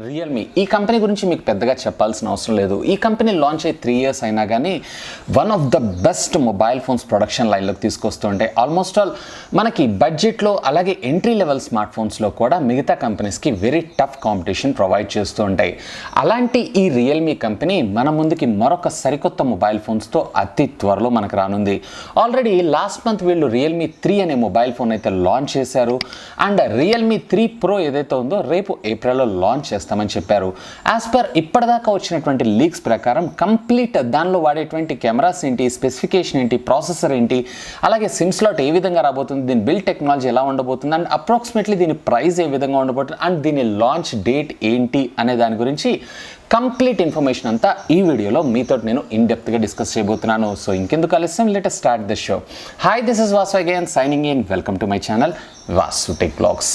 Realme ఈ కంపెనీ గురించి మీకు పెద్దగా చెప్పాల్సిన అవసరం లేదు. ఈ కంపెనీ లాంచ్ అయ్యి 3 years అయినా కానీ one of the best mobile phones production లైన్లోకి తీసుకొస్తుంటే ఆల్మోస్ట్ ఆల్ మనకి బడ్జెట్లో అలాగే ఎంట్రీ లెవెల్ స్మార్ట్ ఫోన్స్లో కూడా మిగతా కంపెనీస్కి వెరీ టఫ్ కాంపిటీషన్ ప్రొవైడ్ చేస్తూ ఉంటాయి. అలాంటి ఈ రియల్మీ కంపెనీ మన ముందుకి మరొక సరికొత్త మొబైల్ ఫోన్స్తో అతి త్వరలో మనకు రానుంది. ఆల్రెడీ లాస్ట్ మంత్ వీళ్ళు రియల్మీ 3 అనే మొబైల్ ఫోన్ అయితే లాంచ్ చేశారు. అండ్ రియల్మీ 3 Pro ఏదైతే ఉందో రేపు ఏప్రిల్లో లాంచ్ చేస్తామని చెప్పారు. యాజ్ పర్ ఇప్పటిదాకా వచ్చినటువంటి లీక్స్ ప్రకారం కంప్లీట్ దానిలో వాడేటువంటి కెమెరాస్ ఏంటి, స్పెసిఫికేషన్ ఏంటి, ప్రాసెసర్ ఏంటి, అలాగే సిమ్ స్లాట్ ఏ విధంగా రాబోతుంది, దీని బిల్డ్ టెక్నాలజీ ఎలా ఉండబోతుంది అండ్ అప్రాక్సిమేట్లీ దీని ప్రైస్ ఏ విధంగా ఉండబోతుంది అండ్ దీని లాంచ్ డేట్ ఏంటి అనే దాని గురించి కంప్లీట్ ఇన్ఫర్మేషన్ అంతా ఈ వీడియోలో మీతో నేను ఇన్ డెప్త్గా డిస్కస్ చేయబోతున్నాను. సో ఇంకెందుకు ఆలస్యం, let us start this show. Hi, this is Vasu again signing in. Welcome to my channel VasuTechVlogs.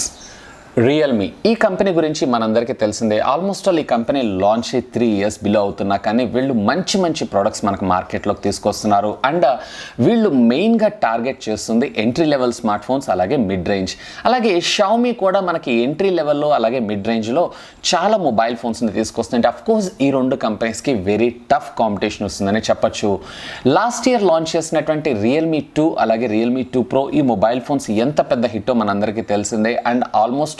Realme ఈ కంపెనీ గురించి మనందరికీ తెలిసిందే. ఆల్మోస్ట్ ఆల్ ఈ కంపెనీ లాంచ్ అయ్యి 3 years బిలో అవుతున్నా కానీ వీళ్ళు మంచి ప్రొడక్ట్స్ మనకు మార్కెట్లోకి తీసుకొస్తున్నారు. అండ్ వీళ్ళు మెయిన్గా టార్గెట్ చేస్తుంది ఎంట్రీ లెవెల్ స్మార్ట్ ఫోన్స్ అలాగే మిడ్ రేంజ్. అలాగే షామీ కూడా మనకి ఎంట్రీ లెవెల్లో అలాగే మిడ్ రేంజ్లో చాలా మొబైల్ ఫోన్స్ని తీసుకొస్తుంటే అఫ్కోర్స్ ఈ రెండు కంపెనీస్కి వెరీ టఫ్ కాంపిటీషన్ వస్తుందని చెప్పొచ్చు. లాస్ట్ ఇయర్ లాంచ్ చేసినటువంటి రియల్మీ 2 అలాగే రియల్మీ 2 Pro ఈ మొబైల్ ఫోన్స్ ఎంత పెద్ద హిట్టో మనందరికీ తెలిసిందే. అండ్ ఆల్మోస్ట్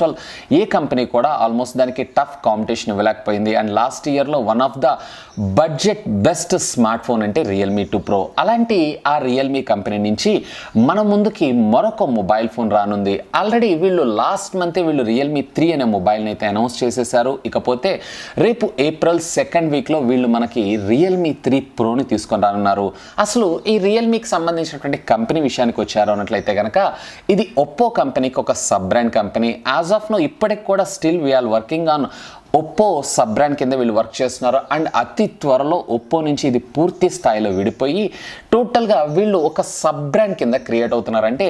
ఏ కంపెనీ కూడా ఆల్మోస్ట్ దానికి టఫ్ కాంపిటీషన్ ఇవ్వలేకపోయింది. అండ్ లాస్ట్ ఇయర్లో one of the budget best smart phone అంటే రియల్మీ 2 Pro. అలాంటి ఆ రియల్మీ కంపెనీ నుంచి మన ముందుకి మరొక మొబైల్ ఫోన్ రానుంది. ఆల్రెడీ వీళ్ళు లాస్ట్ మంతే వీళ్ళు రియల్మీ 3 అనే మొబైల్ని అయితే అనౌన్స్ చేసేసారు. ఇకపోతే రేపు ఏప్రిల్ 2nd వీక్లో వీళ్ళు మనకి రియల్మీ 3 Proని తీసుకొని రానున్నారు. అసలు ఈ రియల్మీకి సంబంధించినటువంటి కంపెనీ విషయానికి వచ్చారు అన్నట్లయితే కనుక ఇది ఒప్పో కంపెనీకి ఒక sub brand company. As of now ఇప్పటికి కూడా still we are working on Oppo sub brand కింద వీళ్ళు వర్క్ చేస్తున్నారు. అండ్ అతి త్వరలో ఒప్పో నుంచి ఇది పూర్తి స్థాయిలో విడిపోయి టోటల్గా వీళ్ళు ఒక సబ్ బ్రాండ్ కింద క్రియేట్ అవుతున్నారు. అంటే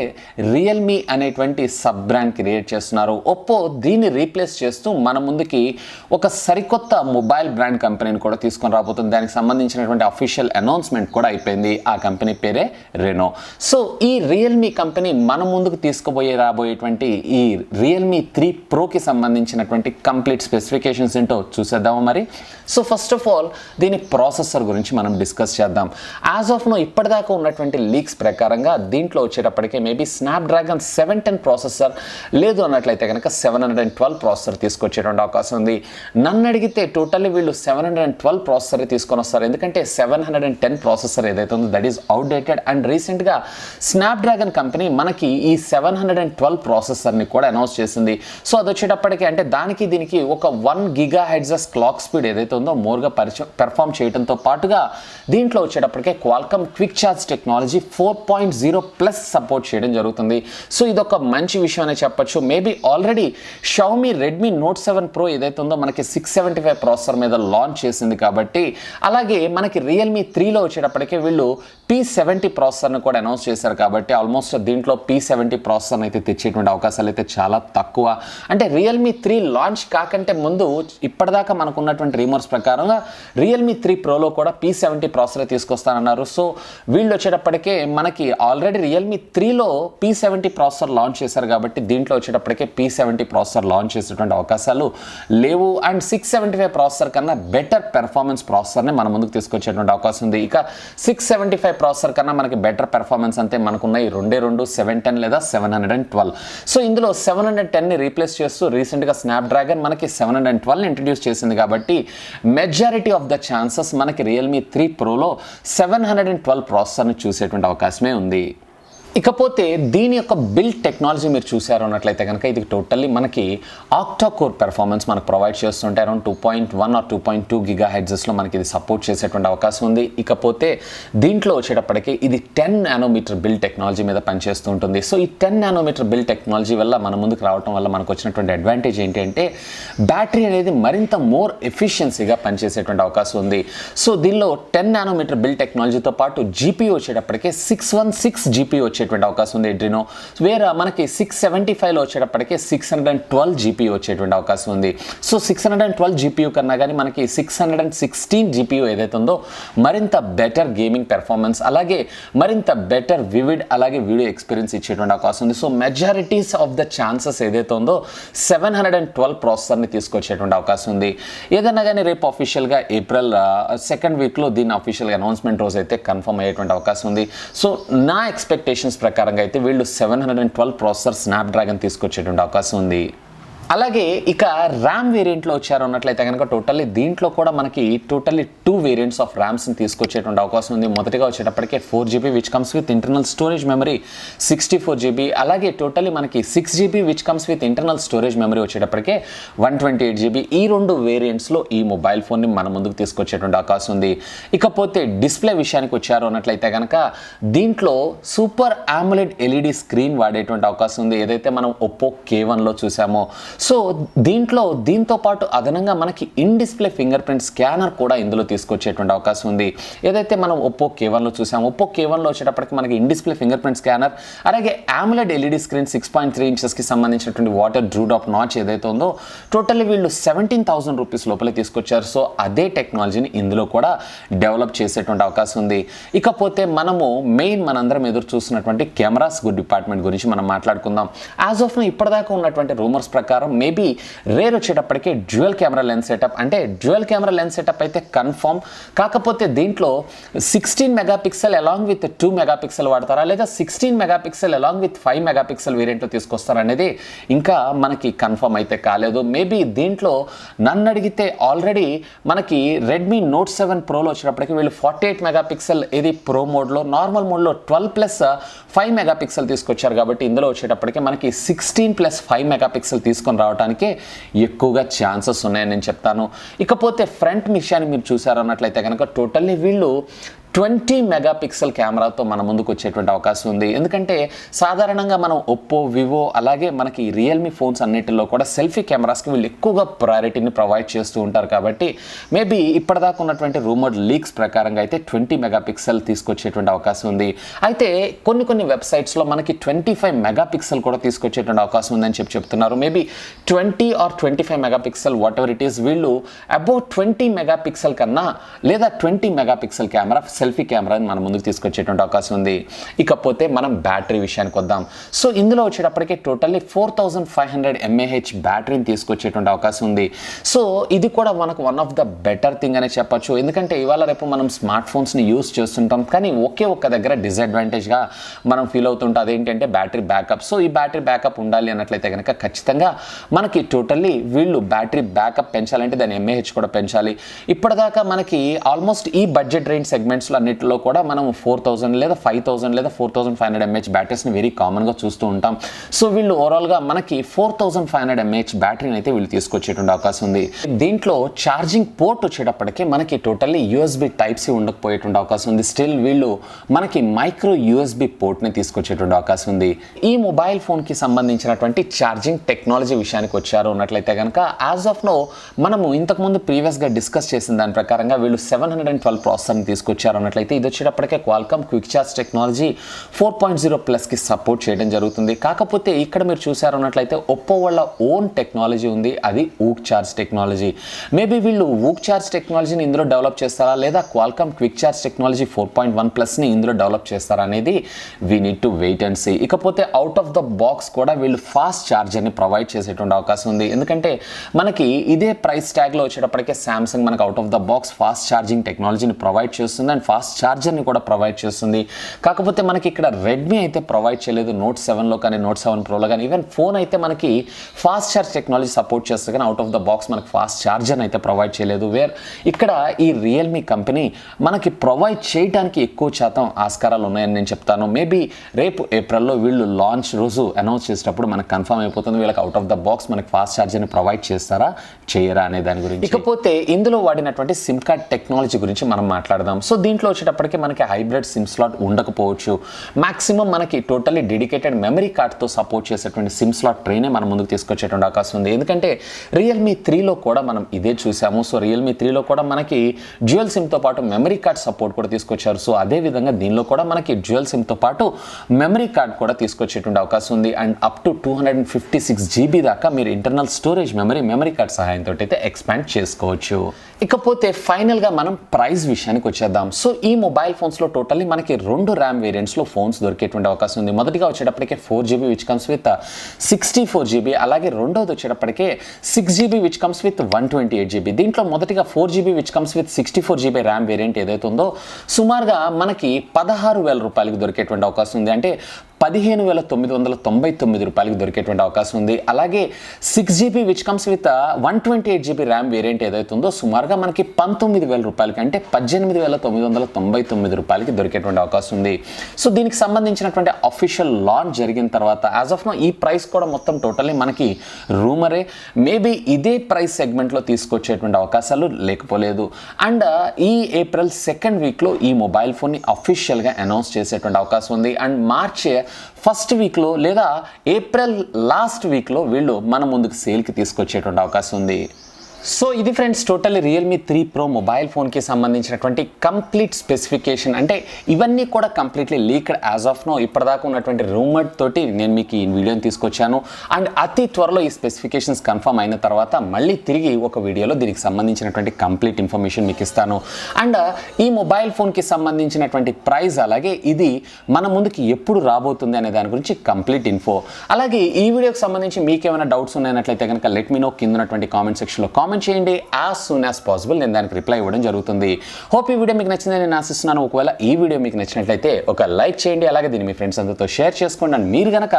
రియల్మీ అనేటువంటి సబ్ బ్రాండ్ క్రియేట్ చేస్తున్నారు. ఒప్పో దీన్ని రీప్లేస్ చేస్తూ మన ముందుకి ఒక సరికొత్త మొబైల్ బ్రాండ్ కంపెనీని కూడా తీసుకొని రాబోతుంది. దానికి సంబంధించినటువంటి అఫీషియల్ అనౌన్స్మెంట్ కూడా అయిపోయింది. ఆ కంపెనీ పేరే రెనో. సో ఈ రియల్మీ కంపెనీ మన ముందుకు రాబోయేటువంటి ఈ రియల్మీ 3 Proకి సంబంధించినటువంటి కంప్లీట్ స్పెసిఫికేషన్ ఏంటో చూసేద్దాము మరి. సో ఫస్ట్ ఆఫ్ ఆల్ దీని ప్రాసెసర్ గురించి మనం డిస్కస్ చేద్దాం. యాజ్ ఆఫ్ నో ఇప్పటిదాకా ఉన్నటువంటి లీక్స్ ప్రకారంగా దీంట్లో వచ్చేటప్పటికే మేబీ స్నాప్డ్రాగన్ 710 ప్రాసెసర్ లేదు అన్నట్లయితే కనుక 712 ప్రాసెసర్ తీసుకొచ్చేటువంటి అవకాశం ఉంది. నన్ను అడిగితే టోటల్లీ వీళ్ళు 712 ప్రాసెసర్ తీసుకొని వస్తారు. ఎందుకంటే 710 ప్రాసెసర్ ఏదైతే ఉందో దట్ ఈస్ అవుట్డేటెడ్. అండ్ రీసెంట్గా స్నాప్డ్రాగన్ కంపెనీ మనకి ఈ 712 ప్రాసెసర్ని కూడా అనౌన్స్ చేసింది. సో అది వచ్చేటప్పటికి అంటే దానికి దీనికి ఒక 1 GHz క్లాక్ స్పీడ్ ఏదైతే ఉందో మోర్గా పెర్ఫామ్ చేయడంతో పాటుగా దీంట్లో వచ్చేటప్పటికే Qualcomm quick charge technology 4.0+ support చేయడం జరుగుతుంది. సో ఇదొక మంచి విషయం అనే చెప్పొచ్చు. Maybe already Xiaomi Redmi Note 7 Pro ఏదైతే ఉందో మనకి 675 ప్రాసెసర్ మీద లాంచ్ చేసింది కాబట్టి, అలాగే మనకి రియల్మీ 3లో వచ్చేటప్పటికే వీళ్ళు P70 ప్రాసెసర్ని కూడా అనౌన్స్ చేశారు కాబట్టి ఆల్మోస్ట్ దీంట్లో P70 ప్రాసెసర్ని అయితే తెచ్చేటువంటి అవకాశాలు అయితే చాలా తక్కువ. అంటే రియల్మీ 3 లాంచ్ కాకంటే ముందు ఇప్పటిదాకా మనకు ఉన్నటువంటి రీమర్స్ ప్రకారంగా రియల్మీ 3 Proలో కూడా P70 ప్రాసెసర్ తీసుకొస్తానన్నారు. సో వీళ్ళు వచ్చేటప్పటికే మనకి ఆల్రెడీ రియల్మీ 3లో P70 ప్రాసెసర్ లాంచ్ చేశారు కాబట్టి దీంట్లో వచ్చేటప్పటికే P70 ప్రాసెసర్ లాంచ్ చేసేటువంటి అవకాశాలు లేవు. అండ్ 675 ప్రాసెసర్ కన్నా బెటర్ పెర్ఫార్మెన్స్ ప్రాసెసర్ని మన ముందుకు తీసుకొచ్చేటువంటి అవకాశం ఉంది. ఇక 675 ప్రాసెసర్ కన్నా మనకి బెటర్ పెర్ఫార్మెన్స్ అంతే మనకున్నాయి రెండే 710 లేదా 712. సో ఇందులో 710ని రీప్లేస్ చేస్తూ రీసెంట్గా స్నాప్డ్రాగన్ మనకి 712ని ఇంట్రడ్యూస్ చేసింది కాబట్టి మెజారిటీ ఆఫ్ ద ఛాన్సెస్ మనకి రియల్మీ 3 Proలో 712 ప్రాసెసర్ని చూసేటువంటి అవకాశమే ఉంది. ఇకపోతే దీని యొక్క బిల్డ్ టెక్నాలజీ మీరు చూసారు అన్నట్లయితే కనుక ఇది టోటల్లీ మనకి ఆక్టా కోర్ పెర్ఫార్మెన్స్ మనకు ప్రొవైడ్ చేస్తుంటే అరౌండ్ 2.1 or 2.2 GHzలో మనకి ఇది సపోర్ట్ చేసేటువంటి అవకాశం ఉంది. ఇకపోతే దీంట్లో వచ్చేటప్పటికి ఇది 10 nanometer బిల్డ్ టెక్నాలజీ మీద పనిచేస్తూ ఉంటుంది. సో ఈ 10 nanometer బిల్డ్ టెక్నాలజీ వల్ల మన ముందుకు రావడం వల్ల మనకు వచ్చినటువంటి అడ్వాంటేజ్ ఏంటి అంటే బ్యాటరీ అనేది మరింత మోర్ ఎఫిషియన్సీగా పనిచేసేటువంటి అవకాశం ఉంది. సో దీనిలో 10 nanometer బిల్డ్ టెక్నాలజీతో పాటు జీపీయూ వచ్చేటప్పటికే 616 జీపీయూ వచ్చేటువంటి అవకాశం ఉంది ఎడ్రినో. వేరే మనకి 675లో వచ్చేటప్పటికే 612 జీపీయూ వచ్చేటువంటి అవకాశం ఉంది. సో 612 జీపీయూ కన్నా కానీ మనకి 616 జీపీయూ ఏదైతే ఉందో మరింత బెటర్ గేమింగ్ పెర్ఫార్మెన్స్, అలాగే మరింత బెటర్ వివిడ్ అలాగే వీడియో ఎక్స్పీరియన్స్ ఇచ్చేటువంటి అవకాశం ఉంది. So majorities of the chances ఏదైతే ఉందో 712 ప్రాసెసర్ని తీసుకొచ్చేటువంటి అవకాశం ఉంది. ఏదైనా కానీ రేపు అఫీషియల్గా ఏప్రిల్ సెకండ్ వీక్లో దీన్ని అఫీషియల్గా అనౌన్స్మెంట్ రోజు అయితే కన్ఫర్మ్ అయ్యేటువంటి అవకాశం ఉంది. సో నా ఎక్స్పెక్టేషన్స్ ప్రకారంగా అయితే వీళ్ళు 712 ప్రాసెసర్ స్నాప్డ్రాగన్ తీసుకొచ్చేటువంటి అవకాశం ఉంది. అలాగే ఇక ర్యామ్ వేరియంట్లో వచ్చారు అన్నట్లయితే కనుక దీంట్లో కూడా మనకి టోటల్లీ 2 వేరియంట్స్ ఆఫ్ ర్యామ్స్ని తీసుకొచ్చేటువంటి అవకాశం ఉంది. మొదటిగా వచ్చేటప్పటికే 4GB which comes with internal storage memory 64GB, అలాగే టోటల్లీ మనకి 6GB which comes with internal storage memory వచ్చేటప్పటికే 128GB. ఈ 2 వేరియంట్స్లో ఈ మొబైల్ ఫోన్ని మన ముందుకు తీసుకొచ్చేటువంటి అవకాశం ఉంది. ఇకపోతే డిస్ప్లే విషయానికి వచ్చారు అన్నట్లయితే కనుక దీంట్లో సూపర్ AMOLED LED స్క్రీన్ వాడేటువంటి అవకాశం ఉంది, ఏదైతే మనం ఒప్పో K1లో చూసామో. సో దీంతో పాటు అదనంగా మనకి in display finger print scanner కూడా ఇందులో తీసుకొచ్చేటువంటి అవకాశం ఉంది, ఏదైతే మనం ఒప్పో K1లో చూసాము. ఒప్పో K1లో వచ్చేటప్పటికి మనకి in display finger print scanner, అలాగే AMOLED LED స్క్రీన్ 6.3 ఇంచెస్కి సంబంధించినటువంటి వాటర్ డ్రూ డ్రాప్ నాచ్ ఏదైతే ఉందో టోటల్లీ వీళ్ళు 17,000 రూపీస్ లోపలే తీసుకొచ్చారు. సో అదే టెక్నాలజీని ఇందులో కూడా డెవలప్ చేసేటువంటి అవకాశం ఉంది. ఇకపోతే మనము మనందరం ఎదురు చూస్తున్నటువంటి కెమెరాస్ డిపార్ట్మెంట్ గురించి మనం మాట్లాడుకుందాం. యాజ్ ఆఫ్ ఇప్పటిదాకా ఉన్నటువంటి రూమర్స్ ప్రకారం మేబీ రేర్ వచ్చేటప్పటికే డ్యూయల్ కెమెరా లెన్స్ సెటప్, అంటే డ్యూయల్ కెమెరా లెన్స్ సెటప్ అయితే కన్ఫర్మ్. కాకపోతే దీంట్లో 16 మెగాపిక్సెల్ అలాంగ్ విత్ 2 మెగాపిక్సెల్ వాడతారా, లేదా 16 మెగాపిక్సెల్ అలాంగ్ విత్ 5 మెగాపిక్సెల్ వేరియంట్లో తీసుకొస్తారా అనేది ఇంకా మనకి కన్ఫర్మ్ అయితే కాలేదు. మేబీ దీంట్లో నన్ను అడిగితే ఆల్రెడీ మనకి రెడ్మీ నోట్ 7 ప్రోలో వచ్చేటప్పటికి వీళ్ళు 48 మెగాపిక్సెల్ ఇది ప్రో మోడ్లో, నార్మల్ మోడ్లో 12+5 మెగాపిక్సెల్ తీసుకొచ్చారు. కాబట్టి ఇందులో వచ్చేటప్పటికి మనకి 16+5 మెగాపిక్సెల్ తీసుకొని రావడానికి ఎక్కువగా ఛాన్సెస్ ఉన్నాయని నేను చెప్తాను. ఇకపోతే ఫ్రంట్ విషయాన్ని మీరు చూసారన్నట్లయితే కనుక టోటల్లీ వీళ్ళు 20 మెగాపిక్సెల్ కెమెరాతో మన ముందుకు వచ్చేటువంటి అవకాశం ఉంది. ఎందుకంటే సాధారణంగా మనం ఒప్పో, వివో అలాగే మనకి రియల్మీ ఫోన్స్ అన్నిటిలో కూడా సెల్ఫీ కెమెరాస్కి వీళ్ళు ఎక్కువగా ప్రయారిటీని ప్రొవైడ్ చేస్తూ ఉంటారు. కాబట్టి మేబీ ఇప్పటిదాకా ఉన్నటువంటి రూమర్డ్ లీక్స్ ప్రకారంగా అయితే 20 మెగాపిక్సెల్ తీసుకొచ్చేటువంటి అవకాశం ఉంది. అయితే కొన్ని వెబ్సైట్స్లో మనకి 25 మెగాపిక్సెల్ కూడా తీసుకొచ్చేటువంటి అవకాశం ఉందని చెప్తున్నారు. Maybe 20 or 25 megapixel whatever it is, వీళ్ళు అబౌట్ 20 మెగాపిక్సెల్ కన్నా లేదా 20 మెగాపిక్సెల్ కెమెరా సెల్ఫీ కెమెరాని మన ముందుకు తీసుకొచ్చేటువంటి అవకాశం ఉంది. ఇకపోతే మనం బ్యాటరీ విషయానికి వద్దాం. సో ఇందులో వచ్చేటప్పటికే టోటల్లీ 4500 mAh బ్యాటరీని తీసుకొచ్చేటువంటి అవకాశం ఉంది. సో ఇది కూడా మనకు one of the better thing అనే చెప్పొచ్చు. ఎందుకంటే ఇవాళ రేపు మనం స్మార్ట్ ఫోన్స్ని యూస్ చేస్తుంటాం, కానీ ఒక్క దగ్గర డిసడ్వాంటేజ్గా మనం ఫీల్ అవుతుంటాం, అదేంటంటే బ్యాటరీ బ్యాకప్. సో ఈ బ్యాటరీ బ్యాకప్ ఉండాలి అన్నట్లయితే కనుక ఖచ్చితంగా మనకి టోటల్లీ వీళ్ళు బ్యాటరీ బ్యాకప్ పెంచాలంటే దాని mAh కూడా పెంచాలి. ఇప్పటిదాకా మనకి ఆల్మోస్ట్ ఈ బడ్జెట్ రేంజ్ సెగ్మెంట్స్ అన్నిటిలో కూడా మనం 4000 లేదా 5000 లేదా 4500 mAh బ్యాటరీస్ని వెరీ కామన్గా చూస్తూ ఉంటాం. సో వీళ్ళు ఓవరాల్గా మనకి 4500 mAh బ్యాటరీని అయితే వీళ్ళు తీసుకొచ్చేటువంటి అవకాశం ఉంది. దీంట్లో ఛార్జింగ్ పోర్ట్ వచ్చేటప్పటికి మనకి టోటల్లీ USB Type-C ఉండకపోయేటువంటి అవకాశం ఉంది. స్టిల్ వీళ్ళు మనకి మైక్రో USB పోర్ట్ని తీసుకొచ్చేటువంటి అవకాశం ఉంది. ఈ మొబైల్ ఫోన్కి సంబంధించినటువంటి ఛార్జింగ్ టెక్నాలజీ విషయానికి వచ్చారు అన్నట్లయితే కనుక యాజ్ ఆఫ్ నో మనము ఇంతకుముందు ప్రీవియస్గా డిస్కస్ చేసిన దాని ప్రకారంగా వీళ్ళు 712 ప్రాసెసర్ని తీసుకొచ్చారు అన్నట్లయితే ఇది వచ్చేటప్పటికే క్వాల్కామ్ క్విక్ చార్జ్ టెక్నాలజీ 4.0+కి సపోర్ట్ చేయడం జరుగుతుంది. కాకపోతే ఇక్కడ మీరు చూసారు అన్నట్లయితే ఒప్పో వాళ్ళ ఓన్ టెక్నాలజీ ఉంది, అది ఊక్ చార్జ్ టెక్నాలజీ. మేబీ వీళ్ళు ఊక్ చార్జ్ టెక్నాలజీని ఇందులో డెవలప్ చేస్తారా, లేదా క్వాల్కామ్ క్విక్ చార్జ్ టెక్నాలజీ 4.1+ని ఇందులో డెవలప్ చేస్తారా అనేది we need to wait and see. ఇకపోతే అవుట్ ఆఫ్ ద బాక్స్ కూడా వీళ్ళు ఫాస్ట్ ఛార్జర్ని ప్రొవైడ్ చేసేటువంటి అవకాశం ఉంది. ఎందుకంటే మనకి ఇదే ప్రైస్ ట్యాగ్లో వచ్చేటప్పటికే సామ్సంగ్ మనకు out of the box fast charging టెక్నాలజీని ప్రొవైడ్ చేస్తుంది అండ్ ఫాస్ట్ ఛార్జర్ని కూడా ప్రొవైడ్ చేస్తుంది. కాకపోతే మనకి ఇక్కడ రెడ్మీ అయితే ప్రొవైడ్ చేయలేదు, నోట్ 7లో కానీ నోట్ 7 ప్రోలో కానీ. ఈవెన్ ఫోన్ అయితే మనకి ఫాస్ట్ ఛార్జ్ టెక్నాలజీ సపోర్ట్ చేస్తుంది, కానీ అవుట్ ఆఫ్ ద బాక్స్ మనకి ఫాస్ట్ ఛార్జర్ని అయితే ప్రొవైడ్ చేయలేదు. వేర్ ఇక్కడ ఈ రియల్మీ కంపెనీ మనకి ప్రొవైడ్ చేయడానికి ఎక్కువ శాతం ఆస్కారాలు ఉన్నాయని నేను చెప్తాను. మేబీ రేపు ఏప్రిల్లో వీళ్ళు లాంచ్ రోజు అనౌన్స్ చేసేటప్పుడు మనకు కన్ఫర్మ్ అయిపోతుంది వీళ్ళకి అవుట్ ఆఫ్ ద బాక్స్ మనకి ఫాస్ట్ ఛార్జర్ని ప్రొవైడ్ చేస్తారా చేయరా అనే దాని గురించి. ఇకపోతే ఇందులో వాడినటువంటి సిమ్ కార్డ్ టెక్నాలజీ గురించి మనం మాట్లాడదాం. సో దీంట్లో దీంట్లో వచ్చేటప్పటికి మనకి హైబ్రిడ్ సిమ్ స్లాట్ ఉండకపోవచ్చు. మాక్సిమం మనకి టోటల్లీ డెడికేటెడ్ మెమరీ కార్డ్తో సపోర్ట్ చేసేటువంటి సిమ్ స్లాట్ ట్రైనే మన ముందుకు తీసుకొచ్చేటువంటి అవకాశం ఉంది. ఎందుకంటే రియల్మీ 3లో కూడా మనం ఇదే చూసాము. సో రియల్మీ 3లో కూడా మనకి డ్యూయల్ సిమ్తో పాటు మెమరీ కార్డ్ సపోర్ట్ కూడా తీసుకొచ్చారు. సో అదేవిధంగా దీనిలో కూడా మనకి డ్యూయల్ సిమ్తో పాటు మెమరీ కార్డ్ కూడా తీసుకొచ్చేటువంటి అవకాశం ఉంది. అండ్ అప్ టు 256 GB దాకా మీరు ఇంటర్నల్ స్టోరేజ్ మెమరీ కార్డ్ సహాయంతో అయితే ఎక్స్పాండ్ చేసుకోవచ్చు. ఇకపోతే ఫైనల్గా మనం ప్రైస్ విషయానికి వచ్చేద్దాం. సో ఈ మొబైల్ ఫోన్స్లో టోటల్లీ మనకి 2 ర్యామ్ వేరియంట్స్లో ఫోన్స్ దొరికేటువంటి అవకాశం ఉంది. మొదటిగా వచ్చేటప్పటికే 4GB which comes with 64GB, అలాగే రెండోది వచ్చేటప్పటికే 6GB which comes with 128GB. దీంట్లో మొదటిగా 4GB which comes with 64GB RAM variant ఏదైతే ఉందో సుమారుగా మనకి 16,000 రూపాయలకి దొరికేటువంటి అవకాశం ఉంది. అంటే 15,999 రూపాయలకి దొరికేటువంటి అవకాశం ఉంది. అలాగే 6GB which comes with 128GB RAM variant ఏదైతే ఉందో సుమారుగా మనకి 19,000 రూపాయలకి, అంటే 18,999 రూపాయలకి దొరికేటువంటి అవకాశం ఉంది. సో దీనికి సంబంధించినటువంటి అఫీషియల్ లాంచ్ జరిగిన తర్వాత యాజ్ ఆఫ్ నో ఈ ప్రైస్ కూడా మొత్తం టోటల్లీ మనకి రూమరే. మేబీ ఇదే ప్రైస్ సెగ్మెంట్లో తీసుకొచ్చేటువంటి అవకాశాలు లేకపోలేదు. అండ్ ఈ ఏప్రిల్ 2nd వీక్లో ఈ మొబైల్ ఫోన్ని అఫీషియల్గా అనౌన్స్ చేసేటువంటి అవకాశం ఉంది. అండ్ మార్చ్ 1st వీక్లో లేదా ఏప్రిల్ లాస్ట్ వీక్లో వీళ్ళు మన ముందుకు సేల్కి తీసుకొచ్చేటువంటి అవకాశం ఉంది. సో ఇది friends totally Realme 3 Pro mobile ఫోన్కి సంబంధించినటువంటి కంప్లీట్ స్పెసిఫికేషన్. అంటే ఇవన్నీ కూడా completely leaked as of now. ఇప్పటిదాకా ఉన్నటువంటి రూమర్ తోటి నేను మీకు ఈ వీడియోని తీసుకొచ్చాను. అండ్ అతి త్వరలో ఈ స్పెసిఫికేషన్స్ కన్ఫర్మ్ అయిన తర్వాత మళ్ళీ తిరిగి ఒక వీడియోలో దీనికి సంబంధించినటువంటి కంప్లీట్ ఇన్ఫర్మేషన్ మీకు ఇస్తాను. అండ్ ఈ మొబైల్ ఫోన్కి సంబంధించినటువంటి ప్రైస్, అలాగే ఇది మన ముందుకి ఎప్పుడు రాబోతుంది అనే దాని గురించి కంప్లీట్ ఇన్ఫో. అలాగే ఈ వీడియోకి సంబంధించి మీకు ఏమైనా డౌట్స్ ఉన్నాయన్నట్లయితే కనుక లెట్ మీ నో కింద ఉన్నటువంటి కామెంట్ సెక్షన్లో కామెంట్ చేయండి. యాజ్ సూన్ యాజ్ పాసిబుల్ నేను దానికి రిప్లై ఇవ్వడం జరుగుతుంది. హోప్ ఈ వీడియో మీకు నచ్చిందని నేను ఆశిస్తున్నాను. ఒకవేళ ఈ వీడియో మీకు నచ్చినట్లయితే ఒక లైక్ చేయండి, అలాగే దీన్ని మీ ఫ్రెండ్స్ అందరితో షేర్ చేసుకోండి. అండ్ మీరు కనుక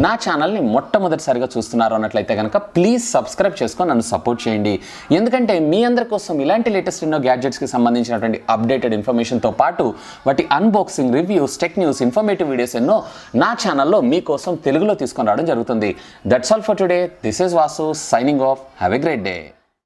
నా ఛానల్ని మొట్టమొదటిసారిగా చూస్తున్నారు అన్నట్లయితే కనుక ప్లీజ్ సబ్స్క్రైబ్ చేసుకొని నన్ను సపోర్ట్ చేయండి. ఎందుకంటే మీ అందరి కోసం ఇలాంటి లేటెస్ట్ ఎన్నో గ్యాడ్జెట్స్కి సంబంధించినటువంటి అప్డేటెడ్ ఇన్ఫర్మేషన్తో పాటు వాటి unboxing, reviews, tech news, informative videos ఎన్నో నా ఛానల్లో మీకోసం తెలుగులో తీసుకొని రావడం జరుగుతుంది. That's all for today. This is Vasu signing off. Have a great day.